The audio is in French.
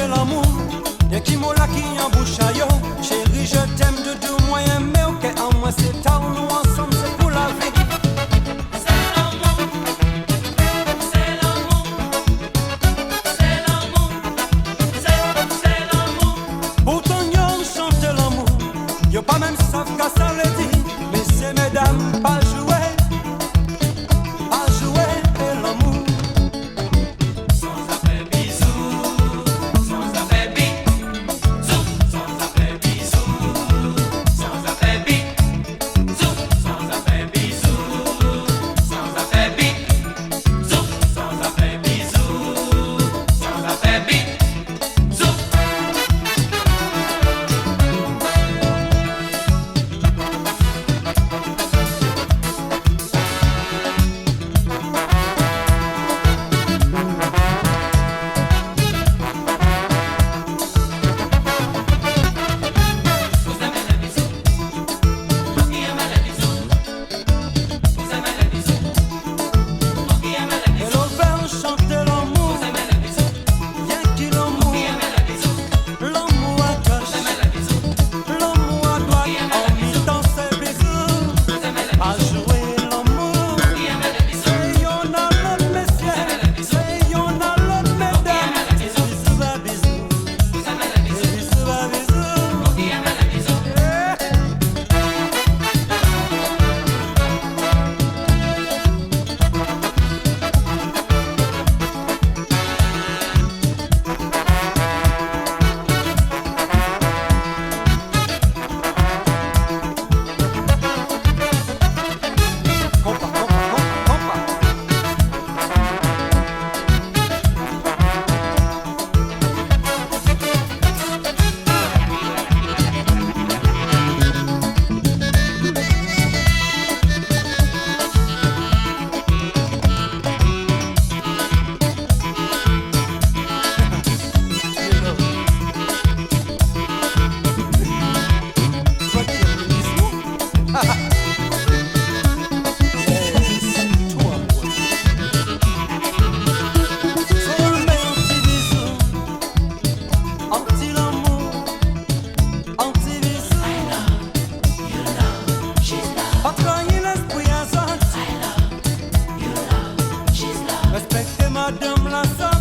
chanter l'amour. Y'a qui m'a la qui en bouche à yo. Chérie, je t'aime de deux moyens, mais ok, en moi c'est tard, nous ensemble, c'est pour la vie. Yo pas même savent qu'à ça le dit, mais c'est mesdames pas jouer et l'amour. Sans affaire bisous, sans affaire bisous, sans affaire bisous, sans affaire bisous, sans affaire bisous, sans affaire bisous, sans affaire bisous, sans affaire bisous. Respectez madame la sœur.